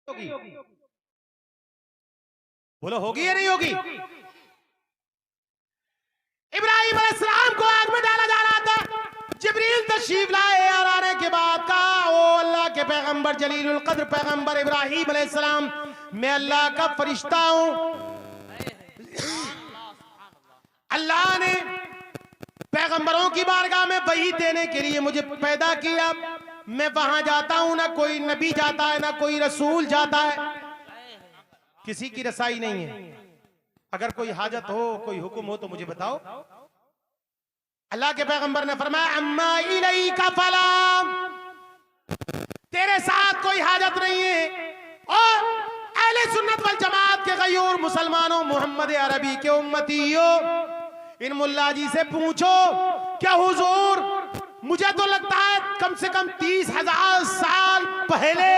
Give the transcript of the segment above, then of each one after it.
होगी? बोलो होगी या नहीं होगी? इब्राहिम अलैहिस्सलाम को आग में डाला जा रहा था, जिब्रील तशरीफ लाए और आने के बाद कहा, ओ अल्लाह के पैगंबर जलीलुल कद्र पैगंबर इब्राहिम अलैहिस्सलाम, मैं अल्लाह का फरिश्ता हूं। अल्लाह ने पैगंबरों की बारगाह में वही देने के लिए मुझे पैदा किया। मैं वहां जाता हूं, ना कोई नबी जाता है, ना कोई रसूल जाता है, किसी की रसाई नहीं है। अगर कोई हाजत हो, कोई हुक्म हो तो मुझे बताओ। अल्लाह के पैगंबर ने फरमाया, अम्मा इलैका फलाम, तेरे साथ कोई हाजत नहीं है। और अहले सुन्नत वल जमात के गयूर मुसलमानों, मोहम्मद अरबी के उम्मतियों, इन मुल्ला जी से पूछो, क्या हुजूर, मुझे तो लगता है कम से कम 30,000 साल पहले,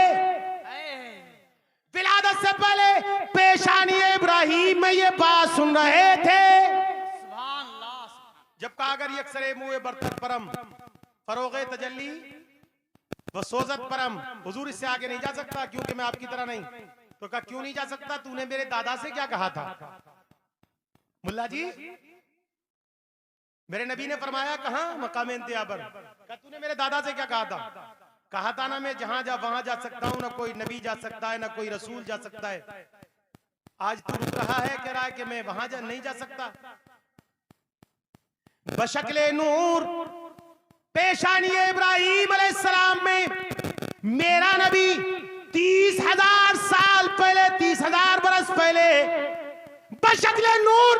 विलादत से पहले पेशानी इब्राहिम में ये बात सुन रहे थे। जब कहा अगर यक्सरे मुए बर्तर परम फरोगे तजल्ली व सोजत परम, हुजूर इससे आगे नहीं जा सकता क्योंकि मैं आपकी तरह नहीं। तो कहा क्यों नहीं जा सकता, तूने मेरे दादा से क्या कहा था? मुल्ला जी, मेरे नबी ने फरमाया, कहां मकाम इंतहा पर, कहा तूने मेरे दादा से क्या कहा था? कहा था ना, मैं जहां जा वहां जा सकता हूं, ना कोई नबी जा सकता है, ना कोई रसूल जा सकता है। आज तू रुक रहा है, कह रहा है कि मैं वहां जा नहीं जा सकता। बशक्ले नूर पेशानी इब्राहिम अलैहिस्सलाम में मेरा नबी 30,000 साल पहले, 30,000 बरस पहले बशक्ले नूर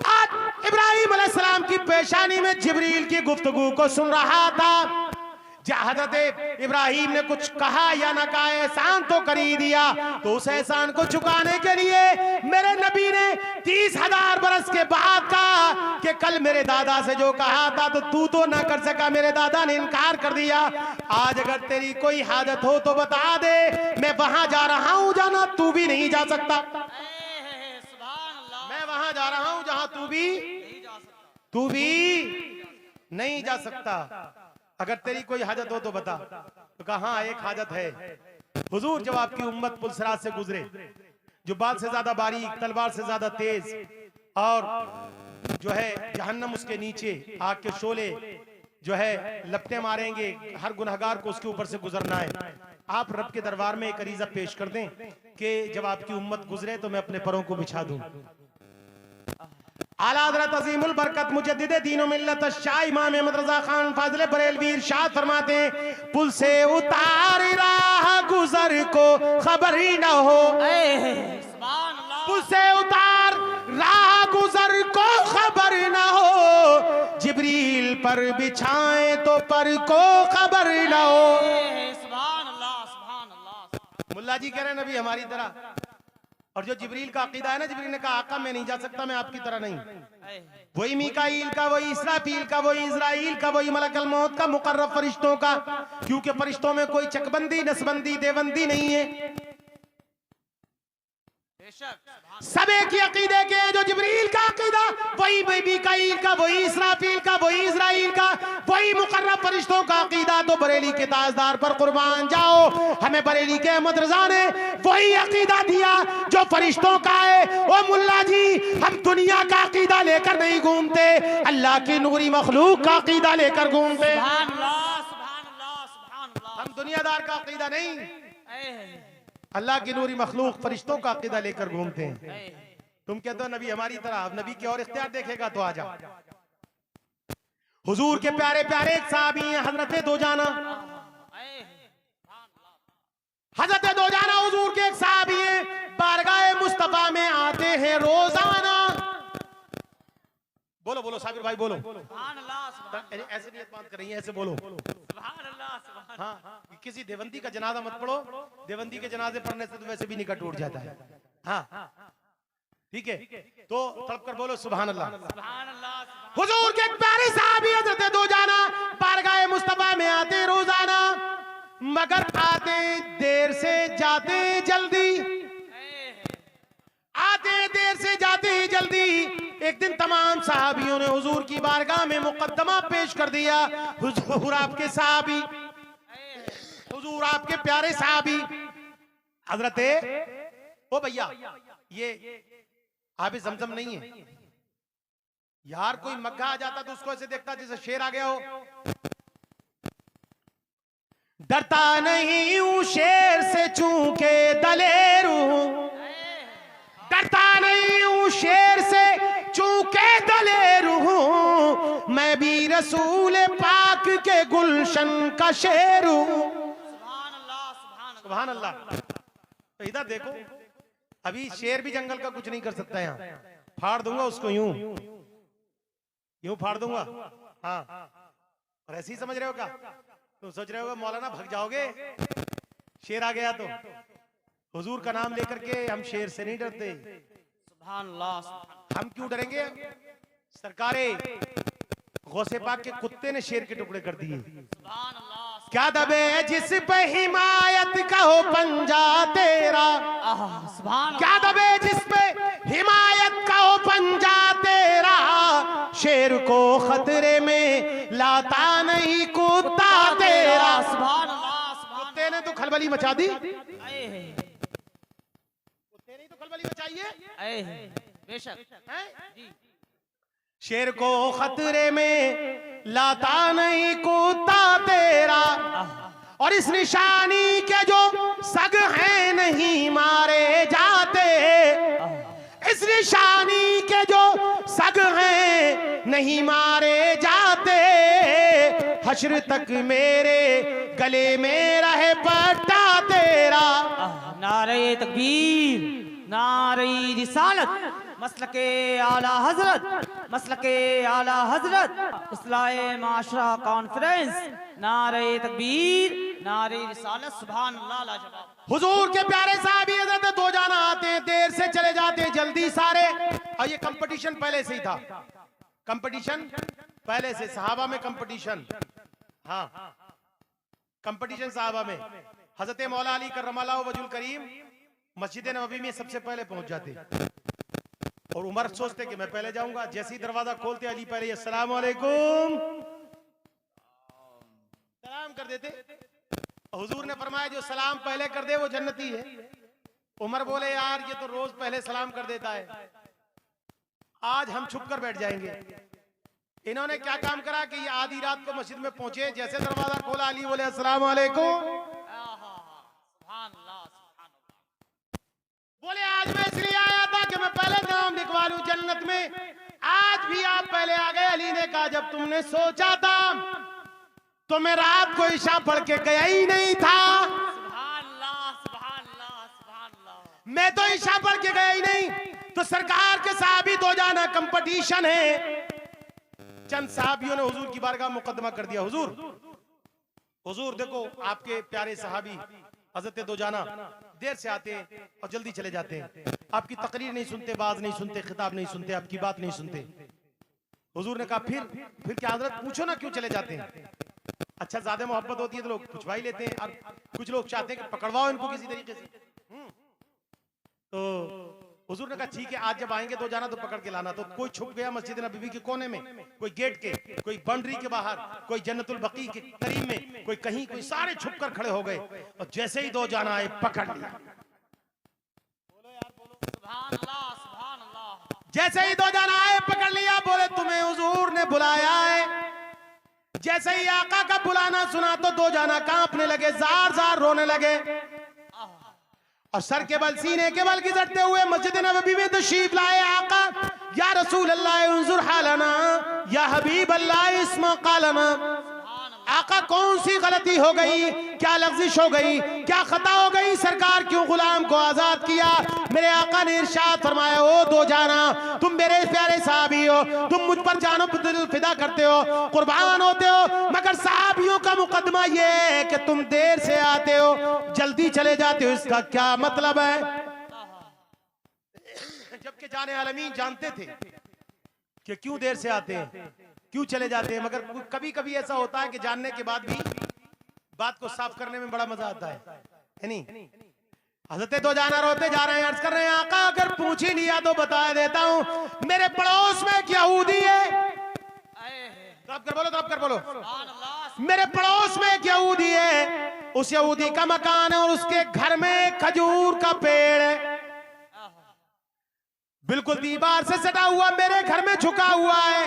आज इब्राहिम अलैहिस्सलाम की पेशानी में जिब्रील की गुफ्तगू को सुन रहा था। हज़रत इब्राहिम ने कुछ कहा या ना कहा, एहसान तो कर ही दिया, तो उस एहसान को चुकाने के लिए मेरे नबी ने 30,000 बरस के बाद कहा कि कल मेरे दादा से जो कहा था तो तू तो ना कर सका, मेरे दादा ने इनकार कर दिया। आज अगर तेरी कोई हाजत हो तो बता दे, मैं वहां जा रहा हूं, जाना तू भी नहीं जा सकता। मैं वहां जा रहा हूं जहां तू भी नहीं जा सकता। अगर तेरी कोई हाजत हो तो बता। तो कहा हाँ, एक हाजत है हुजूर, जब आपकी उम्मत पुलसरात से गुजरे, जो बाल से ज्यादा बारीक, तलवार से ज्यादा तेज, और जो है जहन्नम उसके नीचे, आग के शोले जो है लपटे मारेंगे, हर गुनहगार को उसके ऊपर से गुजरना है। आप रब के दरबार में एक अरीजा पेश कर दें कि जब आपकी उम्मत गुजरे तो मैं अपने परों को बिछा दूं। आला हज़रत अज़ीमुल बरकत मुजद्दिद दीनो मिल्लत शाह इमाम अहमद रज़ा खान फाज़िल बरेलवी इरशाद फरमाते हैं, पुल से उतार राह गुजर को खबर ही न हो, पुल से उतार राह गुजर को खबर न हो, जिब्रील पर बिछाए तो पर को खबर न हो। मुल्ला जी कह रहे हैं नबी हमारी तरह, और जो जिब्रील का अकीदा है ना, जिब्रील ने कहा आका मैं नहीं जा सकता, मैं आपकी तरह नहीं। वही मीकाईल का, वही इसराफील का, वही इज़राइल का, वही मलकुल मौत का, मुकर्रब फरिश्तों का, क्योंकि फरिश्तों में कोई चकबंदी, नसबंदी, देवंदी नहीं है, सब एक ही अकीदे के। जो जिब्रील का अकीदा, वही मीकाईल का, वही इसराफील का, वही इज़राइल का, वही मुकर्रब फरिश्तों का अकीदा। तो बरेली के ताजदार पर कुर्बान जाओ, हमें बरेली के अहमद रजा ने वही अकीदा दिया जो फरिश्तों का है। ओ मुल्ला जी, हम दुनिया का अकीदा लेकर नहीं घूमते, अल्लाह की नूरी मखलूक का अकीदा लेकर घूमते। हम दुनियादार का अकीदा नहीं, अल्लाह की नूरी मखलूक फरिश्तों का अकीदा लेकर घूमते हैं। तुम कहते हो नबी हमारी तरह, अब नबी की और इख्तियार देखेगा तो आ जा। हुजूर के प्यारे प्यारे एक साहबी हैं, हजरत दोजाना। हजरत दोजाना हुजूर के एक साहबी हैं, बारगाह मुस्तफा में आते हैं रोजाना। बोलो बोलो साबिर भाई बोलो, ऐसे नहीं बात कर रही है, ऐसे बोलो। हाँ, किसी देवंदी का जनाजा मत पढ़ो, देवंदी के जनाजे पढ़ने से तो वैसे भी निकट उठ जाता है। हाँ ठीक है, तो तड़प कर बोलो सुभान अल्लाह। हुजूर के प्यारे साहबी हज़रत दोजाना बारगाह मुस्तफा में आते रोजाना, मगर आते देर से जाते जल्दी, आते देर से जाते ही जल्दी। एक दिन तमाम साहबियों ने हुजूर की बारगाह में मुकद्दमा पेश कर दिया, हुजूर आपके साहबी, हुजूर आपके प्यारे साहबी हजरते ओ भैया, ये आबे जमजम नहीं है यार। कोई मग्गा आ जाता तो उसको ऐसे देखता जैसे शेर आ गया हो। डरता नहीं हूं शेर से चूंकि दलेर हूं, डरता नहीं हूं शेर से चूंकि दलेर हूं, मैं भी रसूल पाक के गुलशन का शेर हूं। सुभान अल्लाह, सुभान अल्लाह। तो इधर देखो, अभी शेर भी जंगल का कुछ नहीं कर सकता। यहाँ फाड़ दूंगा उसको, यूं यूं फाड़ दूंगा। हाँ, और ऐसे ही समझ रहे हो क्या? तुम सोच रहे हो मौलाना भग जाओगे शेर आ गया तो? हुजूर का नाम लेकर के हम शेर से नहीं डरते। सुभान अल्लाह। हम क्यों डरेंगे? सरकारे गौसे पाक के कुत्ते ने शेर के टुकड़े कर दिए। सुभान अल्लाह। क्या दबे जिस पे हिमायत का हो पंजा तेरा, क्या दबे जिस पे हिमायत का हो पंजा तेरा, शेर को खतरे में लाता नहीं कुत्ता तेरा। सुभान अल्लाह। कुत्ते ने तो खलबली मचा दी, कुत्ते ने तो खलबली मचाई है। बेशक जी। शेर को खतरे में लाता नहीं कुत्ता तेरा, और इस निशानी के जो सग हैं नहीं मारे जाते, इस निशानी के जो सग हैं नहीं मारे जाते, हश्र तक मेरे गले में रहे पट्टा तेरा। नारे तकबीर, नारे रिसालत, मसलके आला हजरत, मसलके आला हजरत, इस्लाए माशरा कॉन्फ्रेंस, नारे तकबीर, नारे रिसालत। सुभान अल्लाह, लाजवाब। हुजूर के प्यारे साहबी हजरत दो जाना आते हैं, देर से चले जाते हैं, जल्दी सारे। और ये कंपटीशन पहले से ही था, कंपटीशन पहले से सहाबा में कंपटीशन। हाँ, कंपटीशन सहाबा में। हजरत मौला अली करमल्लाहु वजहुल करीम मस्जिद नबवी में सबसे पहले पहुंच जाते, और उमर सोचते कि मैं पहले जाऊंगा। जैसे ही दरवाजा खोलते अली पहले अस्सलाम वालेकुम सलाम कर देते। हुजूर ने फरमाया जो सलाम पहले कर दे वो जन्नती है। उमर बोले यार ये तो रोज पहले सलाम कर देता है, आज हम छुप कर बैठ जाएंगे। इन्होंने क्या काम करा कि ये आधी रात को मस्जिद में पहुंचे, जैसे दरवाजा खोला अली बोले अस्सलाम वालेकुम। बोले आज मैं इसलिए आया था कि मैं पहले नाम लिखवा लूं जन्नत में, आज भी आप पहले आ गए। अली ने कहा जब तुमने सोचा था तो मैं रात को इशा पढ़ के गया ही नहीं था। सुभान अल्लाह, सुभान अल्लाह, सुभान अल्लाह। मैं तो इशा पढ़ के गया ही नहीं। तो सरकार के साहबी दो जाना कंपटीशन है। चंद साहबियों ने हुजूर की बारगाह मुकदमा कर दिया, हुजूर देखो आपके प्यारे सहाबी हजरत दो जाना देर से आते हैं और जल्दी चले जाते हैं, आपकी तकरीर नहीं सुनते, बाज नहीं सुनते, खिताब नहीं सुनते, आपकी बात नहीं सुनते। हुजूर ने कहा फिर क्या हजरत पूछो ना क्यों चले जाते हैं। अच्छा ज्यादा मोहब्बत होती है तो लोग पूछवा ही लेते हैं, और कुछ लोग चाहते हैं कि पकड़वाओ इनको किसी तरीके से। तो हुजूर ने कहा ठीक है आज जब आएंगे तो जाना तो पकड़ के लाना। तो कोई छुप गया मस्जिद नबवी के कोने में, कोई गेट के, कोई बाउंड्री के बाहर, कोई जन्नतुल बकी के करीब में, कोई कहीं, कोई सारे छुप कर खड़े हो गए। और जैसे ही दो जाना आए पकड़ लिया। सुभान अल्लाह, सुभान अल्लाह। जैसे ही दो जाना आए पकड़ लिया, बोले तुम्हें हुजूर ने बुलाया है। जैसे ही आका का बुलाना सुना तो दो जाना कांपने लगे, जार जार रोने लगे, और सर के बल सीने के बल गिरते हुए मस्जिद नबवी में तशरीफ लाए। आका या रसूल अल्लाह उन्जुर हालना, या हबीब अल्लाह इस्मा कालना। आका कौन सी गलती हो गई, क्या लफ्जिश हो गई, क्या खता हो गई, सरकार क्यों गुलाम को आजाद किया। मेरे आका ने इरशाद फरमाया ओ दो जाना तुम मेरे प्यारे साहबी हो, तुम मुझ पर जानो दिल फिदा करते हो, कुर्बान होते हो, मगर साहबियों का मुकदमा ये है कि तुम देर से आते हो, जल्दी चले जाते हो, इसका क्या मतलब है। जबकि जाने आलमीन जानते थे कि क्यों देर से आते हैं, क्यों चले जाते हैं, मगर कभी कभी ऐसा होता है कि जानने के बाद भी बात को साफ करने में बड़ा मजा आता है नहीं। हजरत दो जाना रोते जा रहे हैं, अर्ज कर रहे हैं आका अगर पूछ ही लिया तो बता देता हूं मेरे पड़ोस में एक यहूदी है। तब कर बोलो, तब कर बोलो। मेरे पड़ोस में एक यहूदी है, उस यहूदी का मकान है और उसके घर में खजूर का पेड़ है, बिल्कुल दीवार से सटा हुआ, मेरे घर में झुका हुआ है।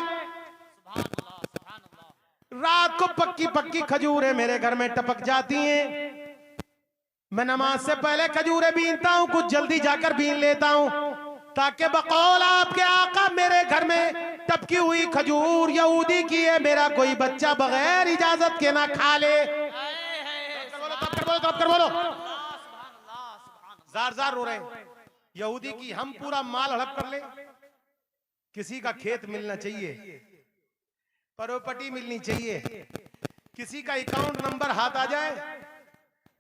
रात को पक्की पक्की खजूरें मेरे घर में टपक जाती हैं। मैं नमाज से पहले खजूरें बीनता हूं, कुछ जल्दी जाकर बीन लेता हूं, ताकि बकौल आपके आका मेरे घर में टपकी हुई खजूर यहूदी की है, मेरा कोई बच्चा बगैर इजाजत के ना खा ले। बोलो, जार जार रो रहे यहूदी की, हम पूरा माल हड़प कर ले। किसी का खेत मिलना चाहिए, प्रॉपर्टी मिलनी चाहिए, किसी का अकाउंट नंबर हाथ आ जाए,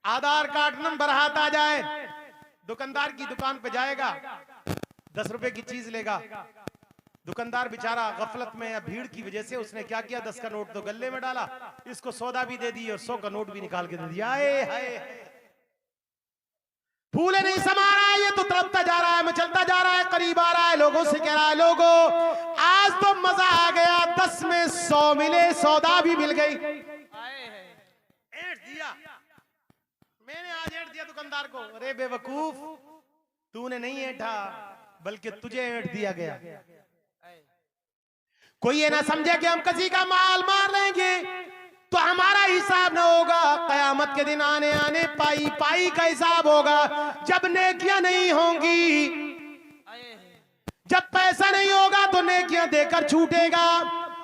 आधार कार्ड नंबर हाथ आ जाए, दुकानदार की दुकान पे जाएगा, 10 रुपए की चीज लेगा। दुकानदार बेचारा गफलत में या भीड़ की वजह से उसने क्या किया, 10 का नोट तो गले में डाला, इसको सौदा भी दे दी और 100 का नोट भी निकाल के दे दिया। फूले नहीं समा रहा है, ये तो तड़पता जा रहा है, मैं चलता जा रहा है, करीब आ रहा है, लोगों से कह रहा है, लोगों आज तो मजा आ गया, 10 में 100 मिले, सौदा भी मिल गई। ऐंठ दिया मैंने, आज ऐंठ दिया दुकानदार को। अरे बेवकूफ, तूने नहीं ऐंठा, बल्कि तुझे ऐंठ दिया गया। कोई ये ना समझे कि हम किसी का माल मार लेंगे तो हमारा हिसाब ना होगा। कयामत के दिन आने आने पाई पाई का हिसाब होगा। जब नेकियां नहीं होंगी, जब पैसा नहीं होगा तो नेकियां देकर छूटेगा,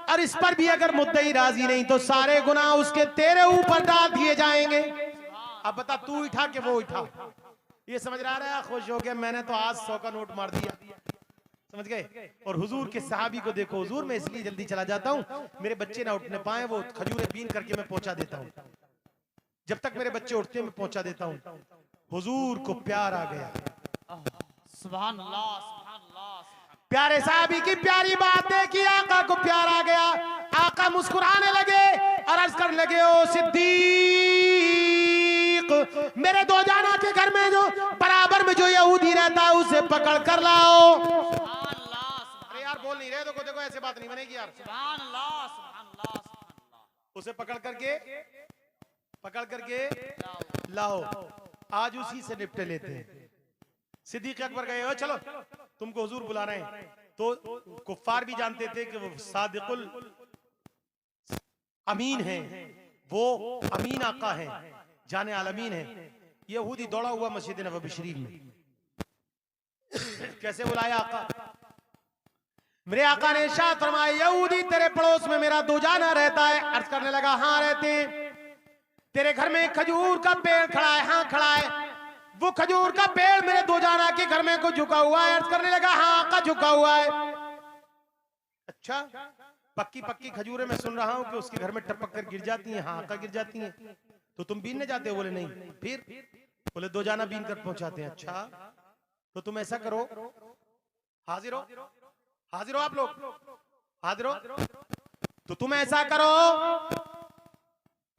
और इस पर भी अगर मुद्दई राजी नहीं तो सारे गुनाह उसके तेरे ऊपर डाल दिए जाएंगे। अब बता, तू उठा के वो उठा, ये समझ रहा है खुश हो गया, मैंने तो आज 100 का नोट मार दिया, समझ गए। और हुजूर के सहाबी को देखो, हुजूर मैं इसलिए जल्दी चला जाता हूं, मेरे बच्चे ना उठने पाए, वो खजूरें बीन करके मैं पहुंचा देता हूं, जब तक मेरे बच्चे उठते मैं पहुंचा देता हूं। हुजूर को प्यार आ गया। सुभान अल्लाह, सुभान अल्लाह। प्यारे साहबी की प्यारी बात देखी, आका को प्यार आ गया। आका मुस्कुराने लगे और अर्ज करने लगे, ओ सिद्दीक, मेरे दो जाना के घर में जो बराबर में जो यहूदी रहता है उसे पकड़ कर लाओ। अरे यार बोल नहीं रहे, देखो देखो ऐसे बात नहीं बनेगी यार। सुभान अल्लाह, सुभान अल्लाह, सुभान अल्लाह। उसे पकड़ करके लाओ, आज उसी से निपटे लेते हैं। सिद्दीक अकबर गए, चलो तुमको हुजूर बुला रहे हैं। तो कुफ्फार भी जानते थे कि वो सादिकुल अमीन है, वो अमीन आका है, जाने आलमीन है। यहूदी दौड़ा हुआ मस्जिद नबवी शरीफ में, कैसे बुलाया आका? मेरे आका ने इरशाद फरमाया, यहूदी तेरे पड़ोस में मेरा दो जाना रहता है। अर्ज करने लगा, हाँ रहते हैं। तेरे घर में खजूर का पेड़ खड़ा है? हाँ खड़ा है। वो खजूर का पेड़ मेरे दो जाना के घर में को झुका हुआ है? अर्ज करने लगा, हाँ आका झुका हुआ है। अच्छा, पक्की पक्की खजूरें मैं सुन रहा हूं कि उसके घर में टपक कर गिर जाती हैं। हाँ आका गिर जाती हैं। तो तुम बीनने जाते हो? बोले नहीं। फिर बोले दो जाना बीन कर पहुंचाते हैं। अच्छा, तो तुम ऐसा करो, हाजिर हो आप लोग, हाजिर हो, तो तुम ऐसा करो,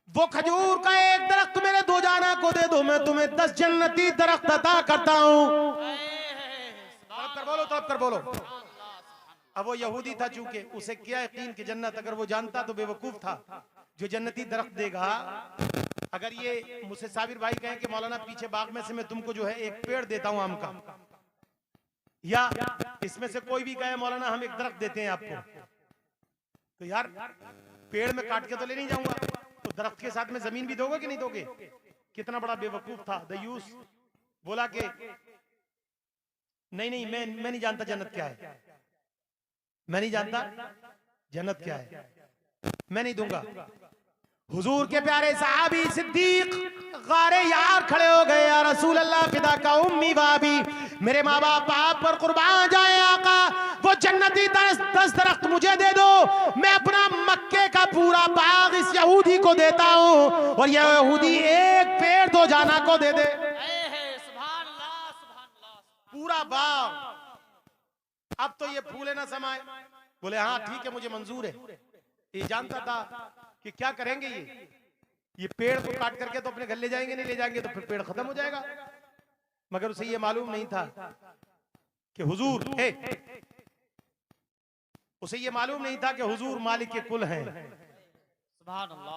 वो खजूर का एक दरख्त मेरे दो जाना को दे दो, मैं तुम्हें 10 जन्नती दरख्त अता करता हूं। तलब कर बोलो। अब वो यहूदी था, चूंकि उसे क्या यकीन कि जन्नत, अगर वो जानता तो बेवकूफ था। जो जन्नती दरख्त देगा, अगर ये मुझसे साबिर भाई कहें कि मौलाना पीछे बाग में से मैं तुमको जो है एक पेड़ देता हूं आम का, या इसमें से कोई भी कहे मौलाना हम एक दरख्त देते हैं आपको, तो यार पेड़ में काट के तो ले नहीं जाऊंगा, तो दरख्त के साथ में जमीन भी दोगे कि नहीं दोगे? कितना बड़ा बेवकूफ था दयूस। बोला कि नहीं मैं नहीं जानता जन्नत क्या है, मैं नहीं जानता जन्नत क्या है, मैं नहीं दूंगा। हुजूर के प्यारे सहाबी सिद्दीक गारे यार खड़े हो गए, या रसूल अल्लाह फिदा का उम्मी बाबी, मेरे माँ बाप आप पर कुर्बान जाए आका, वो जन्नती 10 दरख्त मुझे दे दो, मैं अपना मक्के का पूरा बाग इस यहूदी को देता हूँ, और यह यहूदी एक पेड़ दो जाना को दे दे। पूरा बाग। अब तो ये फूले ना समाए। बोले हाँ ठीक है, मुझे मंजूर है। ये जानता था कि क्या करेंगे, ये पेड़ को काट करके तो अपने घर ले जाएंगे, नहीं ले जाएंगे तो फिर पेड़ खत्म हो जाएगा। मगर उसे ये मालूम नहीं था कि हुजूर उसे ये मालूम नहीं था कि हुजूर मालिक के कुल हैं,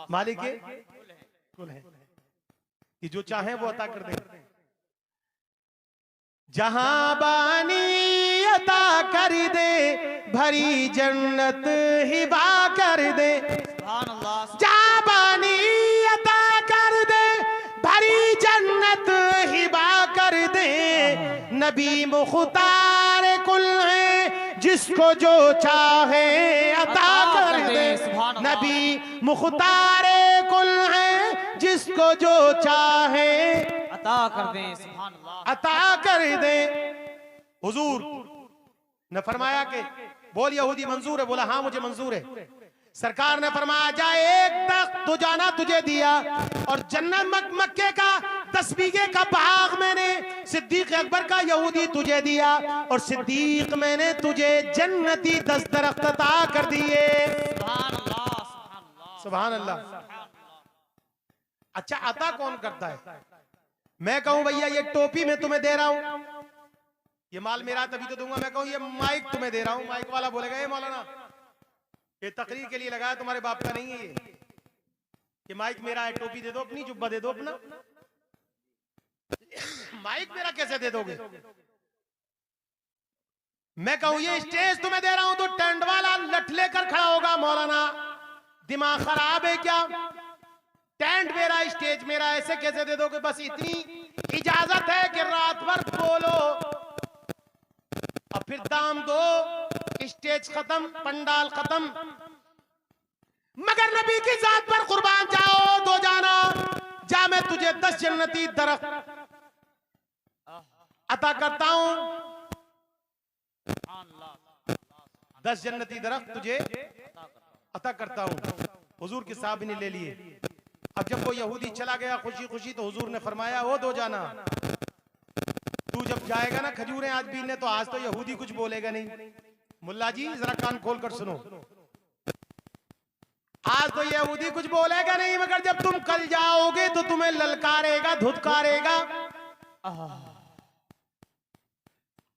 मालिक के कुल हैं। कि जो चाहे वो अता कर दे। जहां बानी अता कर दे, भरी जन्नत हिबा कर दे। सुभान अल्लाह। जहां बानी अता कर दे, भरी जन्नत हिबा कर दे। नबी मुख्तार कुल है, जिसको जो चाहे अता कर दे। नबी मुख्तार कुल है, जिसको जो चाहे अता कर दे। सुभान अल्लाह। अता कर दे। हुजूर ने फरमाया कि बोल यहूदी मंजूर है? बोला हाँ मुझे मंजूर है। सरकार ने फरमाया जा एक तख्त तो जाना तुझे दिया, और जन्नत मक्के का 10 बीघे का बाग मैंने सिद्दीक अकबर का यहूदी तुझे दिया, और सिद्दीक मैंने तुझे जन्नती 10 दरख्त अता कर दिए। सुभान अल्लाह। सुभान अल्लाह। सुभान अल्लाह। अच्छा अता कौन करता है? मैं कहूं भैया ये टोपी मैं तुम्हें दे रहा हूं, ये माल मेरा तभी तो दूंगा। मैं कहूं ये माइक तुम्हें दे रहा हूं, माइक वाला बोलेगा ये मौलाना ये तकरीर के लिए लगाया, तुम्हारे बाप का नहीं है ये माइक मेरा है, टोपी दे दो अपनी, जुब्बा दे दो अपना। माइक मेरा कैसे दे दोगे? मैं कहूं ये स्टेज तुम्हें दे रहा हूं, तो टेंट वाला लठ लेकर खड़ा होगा, मौलाना दिमाग खराब है क्या? टेंट मेरा स्टेज मेरा, ऐसे कैसे दे दोगे? बस इतनी इजाजत है कि रात भर बोलो और फिर दाम दो, स्टेज खत्म, पंडाल खत्म। मगर नबी की जात पर कुर्बान जाओ दो जाना, जा मैं तुझे 10 जन्नती दरख्त अता करता हूं। 10 जन्नती दरख्त तुझे अता करता हूं। हुजूर के साहब ने ले लिए। अब जब वो यहूदी चला गया खुशी खुशी, तो हुजूर ने फरमाया वो दो जाना तू जब जाएगा ना खजूरें आज बीनने, तो आज तो यहूदी कुछ बोलेगा नहीं। मुल्ला जी जरा कान खोल कर सुनो, आज तो यहूदी कुछ बोलेगा नहीं, मगर जब तुम कल जाओगे तो तुम्हें ललकारेगा, धुतकारेगा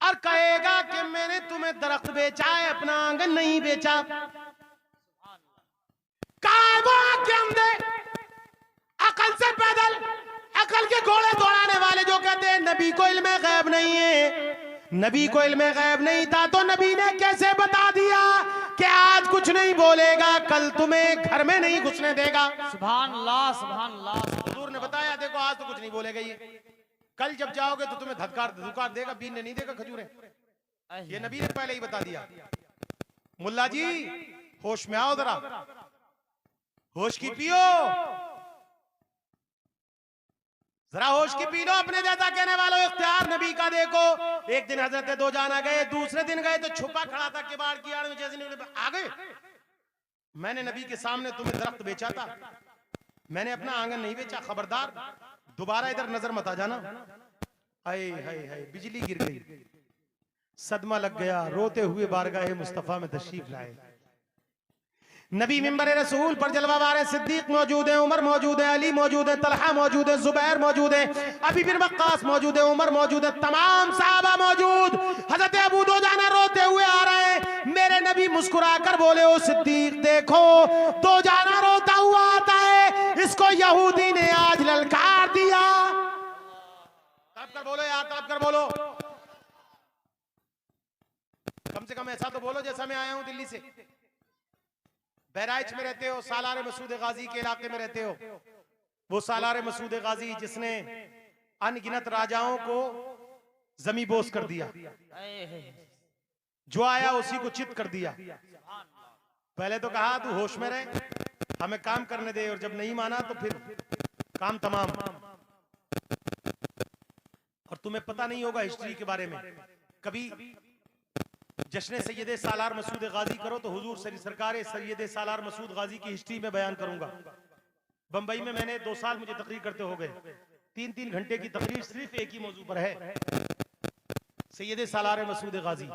और कहेगा कि मैंने तुम्हें दरख्त बेचा है, अपना आंगन नहीं बेचा। अकल से पैदल, अकल के घोड़े दौड़ाने वाले जो कहते हैं नबी को इल्मे गैब नहीं है, नबी को इल्मे गैब नहीं था तो नबी ने कैसे बता दिया कि आज कुछ नहीं बोलेगा, कल तुम्हें घर में नहीं घुसने देगा? सुभान अल्लाह। सुभान अल्लाह। हुजूर ने बताया देखो आज तो कुछ नहीं बोलेगा ये, कल जब जाओगे तो तुम्हें धुकार देगा, बीनने नहीं देगा खजूरें। ये नबी ने पहले ही बता दिया। मुल्ला जी होश में आओ जरा, होश की पियो, जरा होश की पी लो। अपने जैसा कहने वालों इख्तियार नबी का देखो। एक दिन हजरत दो जाना गए, दूसरे दिन गए तो छुपा खड़ा था किवाड़ की आड़ में, जैसे आ गए मैंने नबी के सामने तुम्हें दरख्त बेचा था, मैंने अपना आंगन नहीं बेचा, खबरदार दोबारा इधर नजर मत आ जाना। हाय हाय हाय बिजली गिर गई, सदमा लग गया, रोते हुए बारगाह मुस्तफा में तशरीफ लाए। नबी मिंबर रसूल पर जलवा वारे सिद्दीक मौजूद है, उमर मौजूद है, अली मौजूद है, तलहा मौजूद है, जुबैर मौजूद है, अबी बिन वक्कास मौजूद है, उमर मौजूद है, तमाम साहबा मौजूद। हजरत अबू दो जाना रोते हुए आ रहे हैं, मेरे नबी मुस्कुराकर बोले ओ सिद्दीक देखो दो जाना रोता हुआ आता है, इसको यहूदी ने आज ललकार दिया। तड़प कर बोलो यार, तड़प कर बोलो, कम से कम ऐसा तो बोलो जैसा मैं आया हूं दिल्ली से, बहराइच में रहते हो, सालार मसूद गाजी के इलाके में रहते हो, वो सालार मसूद गाजी जिसने अनगिनत राजाओं को जमी बोस कर दिया, जो आया उसी को चित कर दिया। पहले तो कहा तू होश में रहे, हमें काम करने दे, और जब नहीं माना तो फिर काम तमाम। और तुम्हें पता नहीं होगा हिस्ट्री के बारे में, कभी जश्न सैयद सालार मसूद गाजी करो तो हुजूर सरकार सैयद सालार मसूद गाजी की हिस्ट्री में बयान करूंगा। बंबई में मैंने 2 साल मुझे तकरीर करते हो गए, 3-3 घंटे की तकरीर सिर्फ एक ही मौजू पर है, सैयद सालार मसूद गाजी।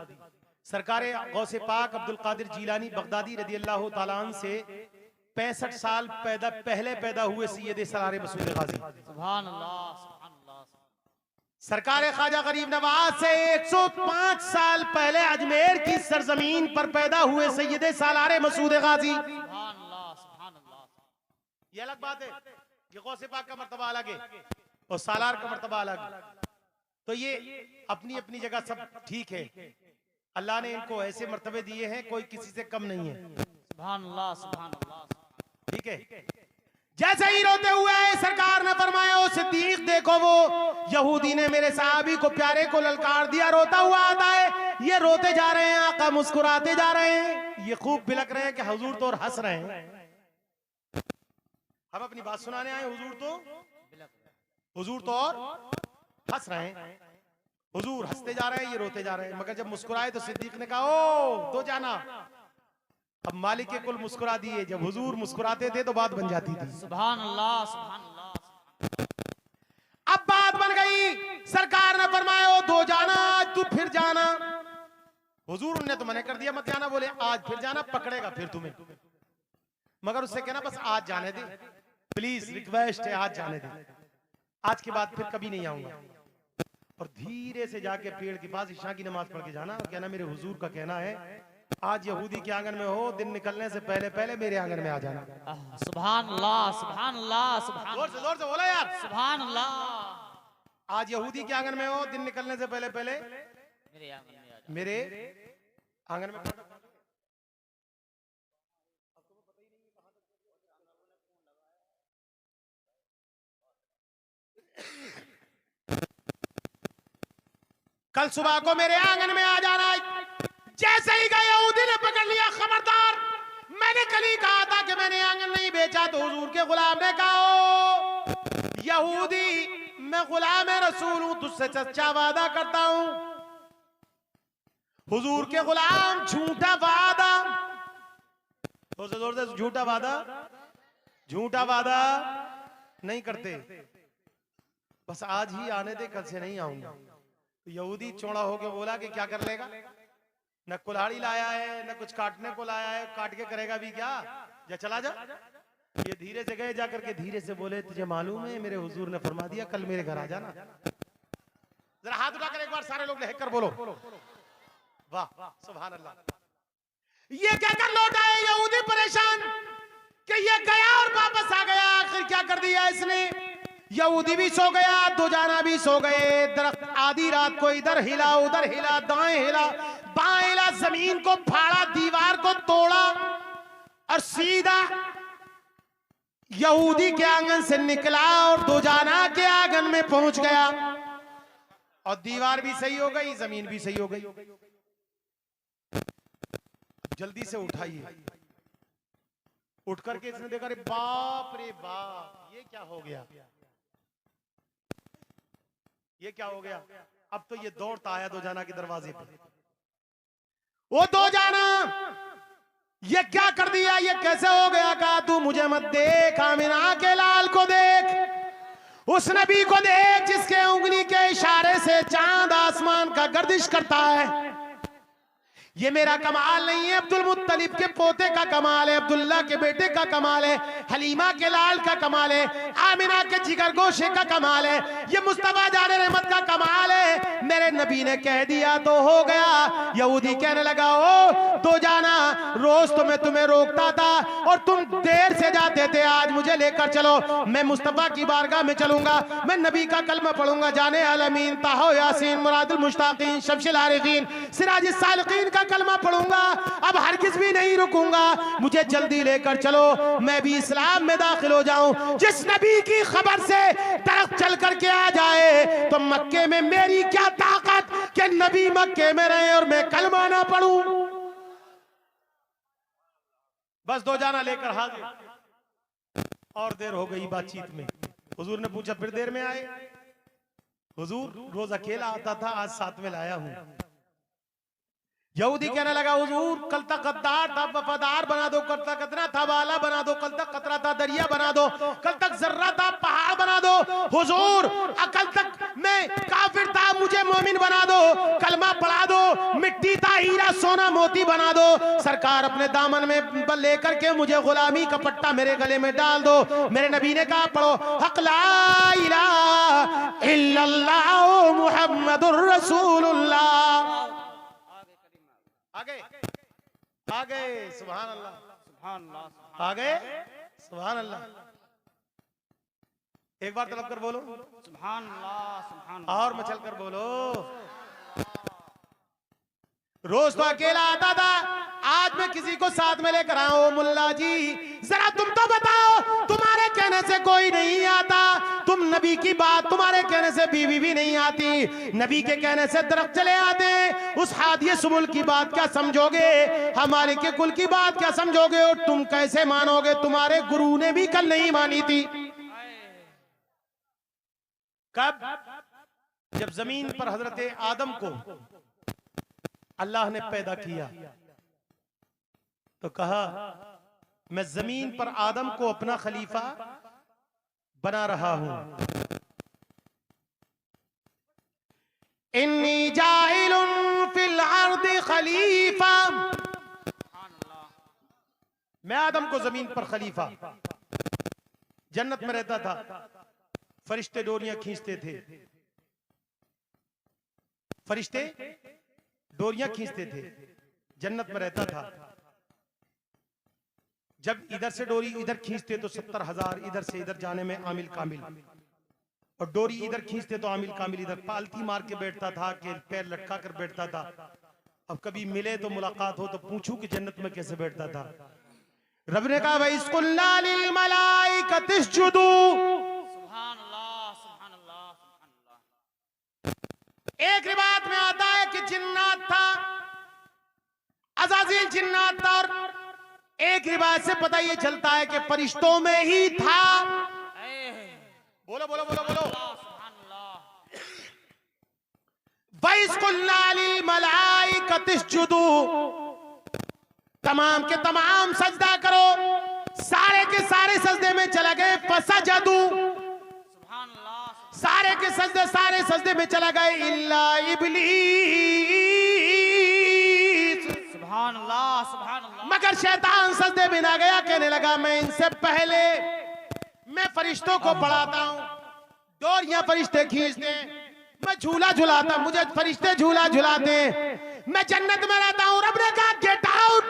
सरकार गौसे पाक अब्दुल कादिर जीलानी बगदादी रदी अल्लाह ताला अन्हु से 65 साल पहले पैदा हुए सैयद सालार मसूद गाजी। सुभान अल्लाह। सरकार ख्वाजा गरीब नवाज से 105 साल पहले अजमेर की सरजमीन पर पैदा हुए सैयद सालार मसूद गाजी। सुभान अल्लाह। सुभान अल्लाह। ये अलग बात है, ये गौसे पाक का मर्तबा अलग है। और सालार का मर्तबा अलग। तो ये अपनी अपनी जगह सब ठीक है। अल्लाह ने इनको ऐसे मर्तबे दिए हैं, कोई किसी से कम नहीं है। सुभान अल्लाह, सुभान अल्लाह। ठीक है। जैसे ही रोते हुए सरकार ने फरमाया, ओ सिद्दीक देखो वो यहूदी ने मेरे साहबी को प्यारे को ललकार दिया, रोता हुआ आता है। ये रोते जा रहे हैं, आका मुस्कुराते जा रहे हैं। ये खूब बिलक रहे हैं कि हुजूर तो और हंस रहे हैं। हम अपनी बात सुनाने आए, हुजूर तो और हंस रहे हैं। हुजूर हंसते जा रहे हैं, ये रोते जा रहे हैं। मगर जब मुस्कुराए तो सिद्दीक ने कहा, ओ दो जाना। अब मालिक के कुल मुस्कुरा दिए। जब हुजूर मुस्कुराते थे तो बात बन जाती थी। सुभान अल्लाह, सुभान अल्लाह। अब बात बन गई। सरकार ने फरमाया, ओ दो जाना, आज तू फिर जाना। हुजूर ने तो मना कर दिया, मत जाना। बोले आज फिर जाना, पकड़ेगा फिर तुम्हें। मगर उससे कहना बस आज जाने दे, प्लीज रिक्वेस्ट है, आज जाने दे। आज के बाद फिर कभी नहीं आऊंगा। और धीरे से जाके पेड़ के पास इशा की नमाज पढ़ के जाना और कहना, मेरे हुजूर का कहना है आज यहूदी के आंगन में हो, दिन निकलने से पहले पहले मेरे आंगन में आ जाना। सुभान अल्लाह, सुभान अल्लाह, सुभान। जोर से बोला यार, सुभान अल्लाह। आज यहूदी के आंगन में हो, दिन निकलने से पहले पहले मेरे आंगन में आ जाओ। मेरे आंगन में। कल सुबह को मेरे आंगन में आ जाना। जैसे ही गए यहूदी ने पकड़ लिया, खबरदार, मैंने कल ही कहा था कि मैंने आंगन नहीं बेचा। तो हुजूर के गुलाम ने कहा, ओ यहूदी, मैं गुलाम रसूल हूं, तुझसे सच्चा वादा करता हूं। हुजूर के गुलाम झूठा वादा, जोर से झूठा वादा नहीं करते। बस आज ही आने दे, कल से नहीं आऊंगा। तो यहूदी चौड़ा होके बोला कि क्या कर लेगा? न कुल्हाड़ी लाया है, न कुछ काटने को लाया है, काट के करेगा भी क्या? जा चला जा। ये धीरे से गए, जाकर के धीरे से बोले, तुझे मालूम है मेरे हुजूर ने फरमा दिया कल मेरे घर आ जाना। जरा हाथ उठाकर एक बार सारे लोग लहक कर बोलो, वाह सुभान अल्लाह। ये कहकर लौट आए यहूदी परेशान कि ये गया और वापस आ गया, आखिर क्या कर दिया इसने। यहूदी भी सो गया, दो जाना भी सो गए। दरख्त आधी रात को इधर हिला, उधर हिला, दाएं हिला, बाएं हिला, जमीन को फाड़ा, दीवार को तोड़ा और सीधा यहूदी के आंगन से निकला और दो जाना के आंगन में पहुंच गया। और दीवार भी सही हो गई, जमीन भी सही हो गई। जल्दी से उठाइए। उठ करके इसने देखा, अरे बाप रे बाप, ये क्या हो गया, ये क्या हो गया। अब तो ये दौड़ता आया दो जाना के दरवाजे पे। वो दो जाना, ये क्या कर दिया, ये कैसे हो गया? कहा, तू मुझे मत देख, आमिना के लाल को देख, उस नबी को देख जिसके उंगली के इशारे से चांद आसमान का गर्दिश करता है। ये मेरा कमाल नहीं है, अब्दुल मुत्तलिब के पोते का कमाल है, अब्दुल्ला के बेटे का कमाल है, हलीमा के लाल का कमाल है, आमिना के जिगर गोशे का कमाल है, ये मुस्तफा जाने रहमत का कमाल है। मेरे नबी ने कह दिया तो हो गया। यहूदी कहने लगा, ओ तो जाना, रोज तो मैं तुम्हें रोकता था और तुम देर से जाते थे, आज मुझे लेकर चलो, मैं मुस्तफा की बारगाह में चलूंगा, मैं नबी का कलमा पढ़ूंगा, जाने अलमीन, ताहो यासीन, मुरादुल मुश्ताकीन, शमशिल आरिफीन, सिराज सालिकीन का कलमा पढ़ूंगा। अब हरगिज भी नहीं रुकूंगा, मुझे जल्दी लेकर चलो, मैं भी इस्लाम में दाखिल हो जाऊं। जिस नबी की खबर से तरफ चल करके आ जाए तो मक्के में मेरी क्या ताकत कि नबी मक्के में रहे और मैं कलमा ना पढ़ूं। बस दो जाना लेकर हाजिर। और देर हो गई बातचीत में। हुजूर ने पूछा, फिर देर में आए? हुजूर रोज अकेला आता था, आज साथ में लाया हूं। यहूदी कहने लगा, हुजूर कल तक गद्दार था, वफादार बना दो, कल तक कतरा था, वाला बना दो, कल तक कतरा था, दरिया बना दो, कल तक जर्रा था, पहाड़ बना दो। हुजूर कल तक मैं काफिर था, मुझे मोमिन बना दो, कलमा पढ़ा दो, मिट्टी था, हीरा सोना मोती बना दो। सरकार अपने दामन में लेकर के मुझे गुलामी का पट्टा मेरे गले में डाल दो। मेरे नबी ने कहा, पढ़ो, हक ला इलाहा इल्लल्लाह मुहम्मदुर रसूलुल्लाह। आ गए सुभान अल्लाह, सुभान अल्लाह, आ गए सुभान अल्लाह। एक बार तलब कर बोलो, सुभान अल्लाह सुभान अल्लाह। और मचल कर बोलो। रोज तो अकेला आता था, आज मैं किसी को साथ में लेकर आऊं। मुल्ला जी जरा तुम तो बताओ, तुम्हारे कहने से कोई नहीं आता, तुम नबी की बात, तुम्हारे कहने से बीवी भी नहीं आती, नबी के कहने से दरख्त चले आते, उस हादिये सुबुल की बात क्या समझोगे, हमारे के कुल की बात क्या समझोगे, और तुम कैसे मानोगे, तुम्हारे गुरु ने भी कल नहीं मानी थी। कब? जब जमीन पर हजरत आदम को अल्लाह ने पैदा किया तो कहा मैं जमीन पर आदम को अपना खलीफा बना रहा हूं। इन्नी जाइलुन फिल अर्दि खलीफा, मैं आदम को जमीन पर खलीफा। जन्नत में रहता था, फरिश्ते डोरियां खींचते थे, फरिश्ते डोरियां खींचते थे, जन्नत में रहता था। जब इधर से डोरी इधर खींचते तो 70,000 इधर से इधर जाने में आमिल कामिल, और डोरी इधर खींचते तो आमिल कामिल इधर पालती मार के बैठता था कि पैर लटका कर बैठता था। अब कभी मिले तो मुलाकात हो तो पूछूं कि जन्नत में कैसे बैठता था। रब ने कहा वइस्कुल्ना लिल मलाइकति इसजुदू, सुभान अल्लाह सुभान अल्लाह सुभान अल्लाह। एक रिवायत में आता है कि जिन्नात था, अज़ाज़ील जिन्नात था, और एक रिवायत से पता ये चलता है कि फरिश्तों में ही था। बोलो बोलो बोलो बोलो। सुभान अल्लाह। वइस्कुल्ना लिल मलाइकति इसजुदू, तमाम के तमाम सजदा करो, सारे के सारे सजदे में चला गए। फसजदू, सुभान अल्लाह। सारे के सजदे सारे सजदे में चला गए, इल्ला इब्लीस, सुभान अल्लाह सुभान अल्लाह। मगर शैतान सजदे में ना गया। कहने लगा मैं इनसे पहले मैं फरिश्तों को पढ़ाता हूं, डोरियां फरिश्ते खींचते, मैं झूला झुलाता, मुझे फरिश्ते झूला झुलाते, मैं जन्नत में रहता हूं। रब ने कहा गेट आउट,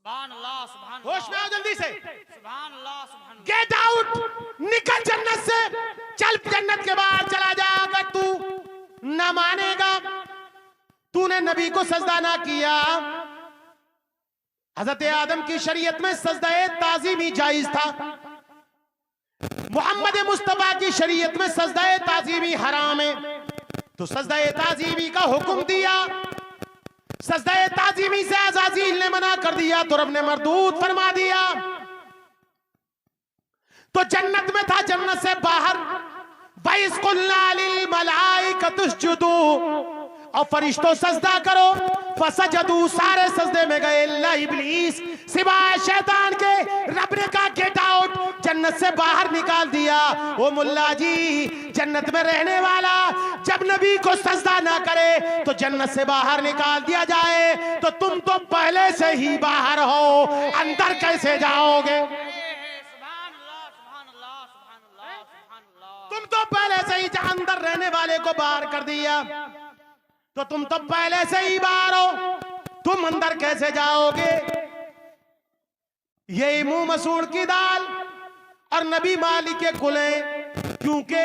सुभान अल्लाह सुभान होश में आओ जल्दी से, सुभान अल्लाह सुभान अल्लाह। गेट आउट, निकल जन्नत से, चल जन्नत के बाहर चला जा। अगर तू ना मानेगा, तूने नबी को सजदा ना किया। हजरत आदम की शरीयत में सजदा ताजीमी जायज था, मोहम्मद मुस्तफा की शरीयत में सजदा ताजीमी हराम है। तो सजदा ताजीमी का हुक्म दिया, सजदा ताजीमी से अज़ाज़ील ने मना कर दिया, तो रब ने मरदूद फरमा दिया। तो जन्नत में था, जन्नत से बाहर वइस्कुल्ना लिल मलाइकति इसजुदू, और फरिश्तों सजदा करो। फसजदू, सारे सजदे में गए, इल्ला इब्लीस, सिवाय शैतान के। रब ने कहा गेट आउट, जन्नत से बाहर निकाल दिया। ओ मुल्ला जी, जन्नत में रहने वाला जब नबी को सजदा ना करे तो जन्नत से बाहर निकाल दिया जाए, तो तुम तो पहले से ही बाहर हो, अंदर कैसे जाओगे? सुभान अल्लाह सुभान अल्लाह सुभान अल्लाह सुभान अल्लाह। तुम तो पहले से ही अंदर रहने वाले को बाहर कर दिया, तो तुम तो पहले से ही बाहर हो, तुम अंदर कैसे जाओगे? यही मुंह मसूड़ की दाल और नबी मालिक के कुले, क्योंकि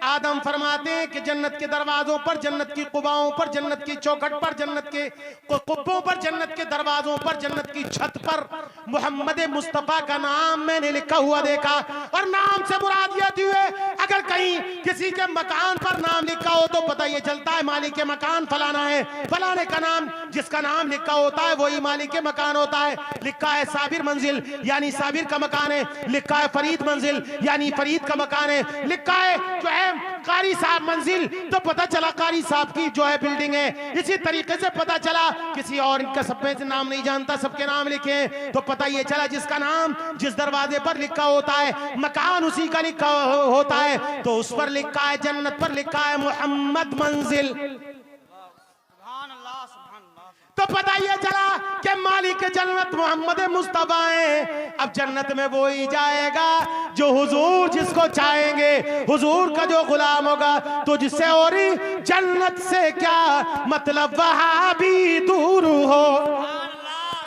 आदम फरमाते हैं कि जन्नत के दरवाजों पर, जन्नत की कुबाओं पर, जन्नत की चौखट पर, जन्नत के कुब्बों पर, जन्नत के दरवाजों पर, जन्नत की छत पर मोहम्मद मुस्तफा का नाम मैंने लिखा हुआ देखा। और नाम से मुराद ये थी है, अगर कहीं किसी के मकान पर नाम लिखा हो तो पता ये चलता है मालिक के मकान फलाना है, फलाने का नाम, जिसका नाम लिखा होता है वही मालिक के मकान होता है। लिखा है साबिर मंजिल यानी साबिर का मकान है, लिखा है फरीद मंजिल यानी फरीद का मकान है, लिखा है जो है कारी साहब मंजिल, तो पता चला कारी साहब की जो है बिल्डिंग है। इसी तरीके से पता चला किसी और इनका सब में से नाम नहीं जानता, सबके नाम लिखे हैं, तो पता ये चला जिसका नाम जिस दरवाजे पर लिखा होता है मकान उसी का लिखा होता है, तो उस पर लिखा है, जन्नत पर लिखा है मोहम्मद मंजिल। सुभान अल्लाह सुभान अल्लाह। तो पता ये चला कि मालिक जन्नत मोहम्मद मुस्तफा है। अब जन्नत में वो ही जाएगा जो हुजूर जिसको चाहेंगे, हुजूर का जो गुलाम होगा, तो जिससे और जन्नत से क्या मतलब वहां भी दूर हो।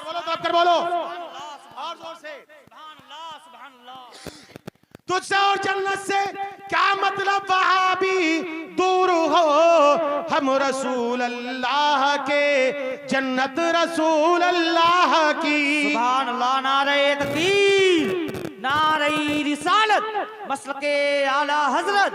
बोलो तो कर बोलो और जोर से। सुभान अल्लाह सुभान अल्लाह। तुझसे और जन्नत से क्या मतलब, वहां भी दूर हो, हम रसूल अल्लाह के, जन्नत रसूल अल्लाह की। सुभान अल्लाह, नारे तकबीर, नारे रिसालत, मसलके आला हजरत,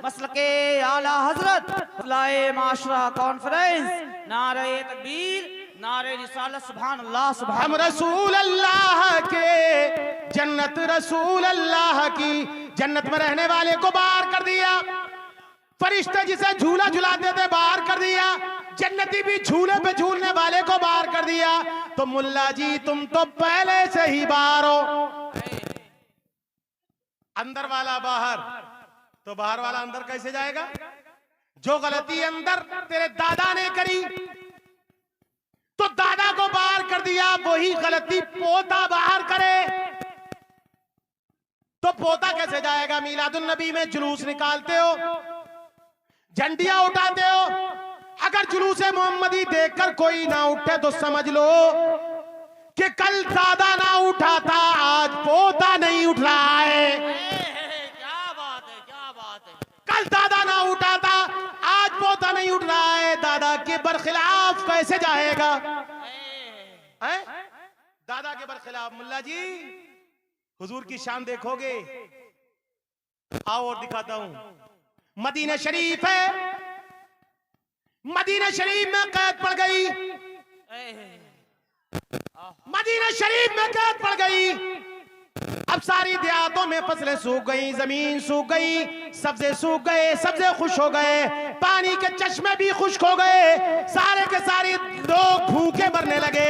मसलके आला हजरत, लाए माशरा कॉन्फ्रेंस, नारे तकबीर, नारे रिसालत, सुभान अल्लाह, सुभान हम रसूल अल्लाह के, जन्नत रसूल अल्लाह की। जन्नत में रहने वाले को बाहर कर दिया, फरिश्ते जिसे झूला झुलाते थे बाहर कर दिया, जन्नती भी झूले पे झूलने वाले को बाहर कर दिया। तो मुल्ला जी तुम तो पहले से ही बाहर हो। अंदर वाला बाहर, तो बाहर वाला अंदर कैसे जाएगा? जो गलती अंदर तेरे दादा ने करी तो दादा को बाहर कर दिया, वही गलती पोता बाहर करे तो पोता कैसे जाएगा? मीलादुन नबी में जुलूस निकालते हो, झंडियां उठाते हो, अगर जुलूस मोहम्मदी देखकर कोई ना उठे तो समझ लो कि कल दादा ना उठा था, आज पोता नहीं उठ रहा है। क्या बात है, क्या बात है। कल दादा ना उठा था, आज पोता नहीं उठ रहा है, दादा के बरखिलाफ कैसे जाएगा? है? दादा के बरखिलाफ। मुल्ला जी हुजूर की शान देखोगे, आओ और दिखाता हूं। मदीना शरीफ है, मदीना शरीफ में कैद पड़ गई, मदीना शरीफ में कैद पड़ गई। अब सारी देहातों में फसलें सूख गई, जमीन सूख गई, सब्जे सूख गए, सब्जे खुश हो गए, पानी के चश्मे भी खुश्क हो गए, सारे के सारे लोग भूखे मरने लगे।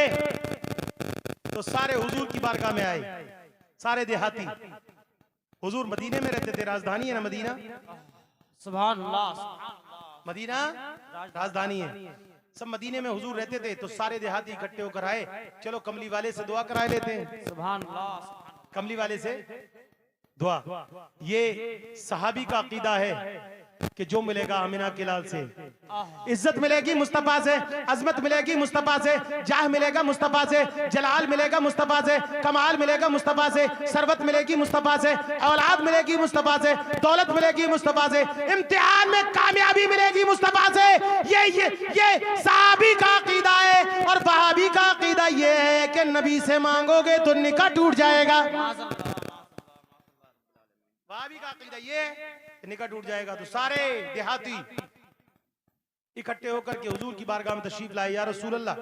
तो सारे हुजूर की बारगाह में आए, सारे देहाती। हुजूर मदीने में रहते थे, राजधानी है ना मदीना, सुभान अल्लाह, मदीना राजधानी है, सब मदीने में हुजूर रहते थे। तो सारे देहाती इकट्ठे होकर आए, चलो कमली वाले से दुआ करा लेते हैं। सुभान अल्लाह, कमली वाले से दुआ। ये सहाबी का अकीदा है कि जो मिलेगा आमिना के लाल से, इज्जत मिलेगी मुस्तफा से, अजमत मिलेगी मुस्तफा से, जाह मिलेगा मुस्तफा से, जलाल मिलेगा मुस्तफा से, कमाल मिलेगा मुस्तफा से, सरवत मिलेगी मुस्तफा से, औलाद मिलेगी मुस्तफा से, दौलत मिलेगी मुस्तफा से, इम्तिहान में कामयाबी मिलेगी मुस्तफा से। ये सहाबी का अकीदा है। और वहाबी का अकीदा ये है कि नबी से मांगोगे तो निकाह टूट जाएगा। वहाबी का अकीदा ये निकट टूट जाएगा। तो सारे देहाती इकट्ठे होकर के हुजूर की बारगाह में तशरीफ लाए। या रसूल अल्लाह,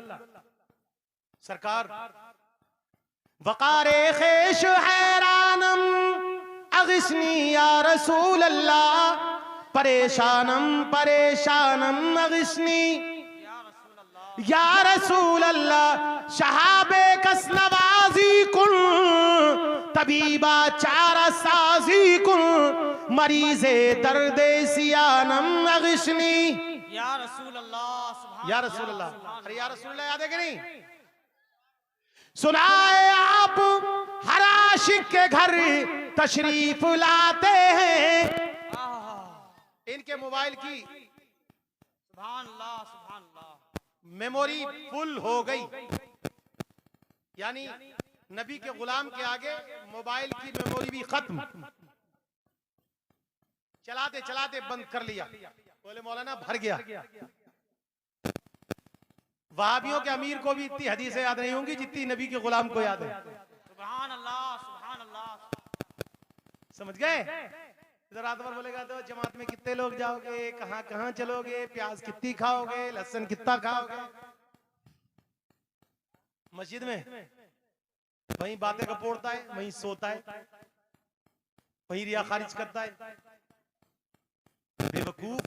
सरकार वकारे खेश हैरानम अगिस्नी या रसूल अल्लाह, परेशानम परेशानम अगिस्नी या रसूल अल्लाह, शहाबे कस नवाजी कुल, तबीबा चारा साजी कुल, मरीज़े दर्दे सियानम अगिस्नी या रसूल अल्लाह, सुभान या रसूल अल्लाह। अरे या रसूल अल्लाह याद है कि नहीं? सुनाए आप हर आशिक के घर तशरीफ लाते हैं। इनके मोबाइल की सुभान अल्लाह, सुभान अल्लाह, मेमोरी फुल हो गई, यानी नबी के गुलाम के आगे मोबाइल की मेमोरी भी खत्म। चलाते चलाते बंद कर लिया, बोले मौलाना भर गया। वहाबियों के अमीर को भी इतनी हदीसें याद नहीं होंगी जितनी नबी के गुलाम को याद है। सुभान अल्लाह, सुभान अल्लाह। समझ गए? इधर रात भर बोलेगा तो जमात में कितने लोग जाओगे, कहां कहां चलोगे, प्याज कितनी खाओगे, लहसुन कितना खाओगे। मस्जिद में वहीं बातें कपोड़ता है, वहीं सोता है, वहीं रिया खारिज करता है। बेवकूफ।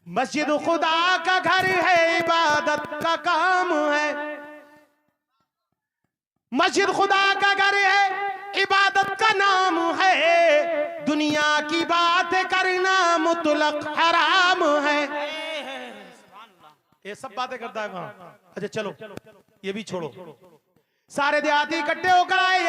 मस्जिद खुदा का घर है, इबादत का काम है। मस्जिद खुदा का घर है, इबादत का नाम है। दुनिया की बात करना मुतलक हराम है। ये सब बातें करता है वहां। अच्छा चलो ये भी छोड़ो। सारे देहाती इकट्ठे होकर आए।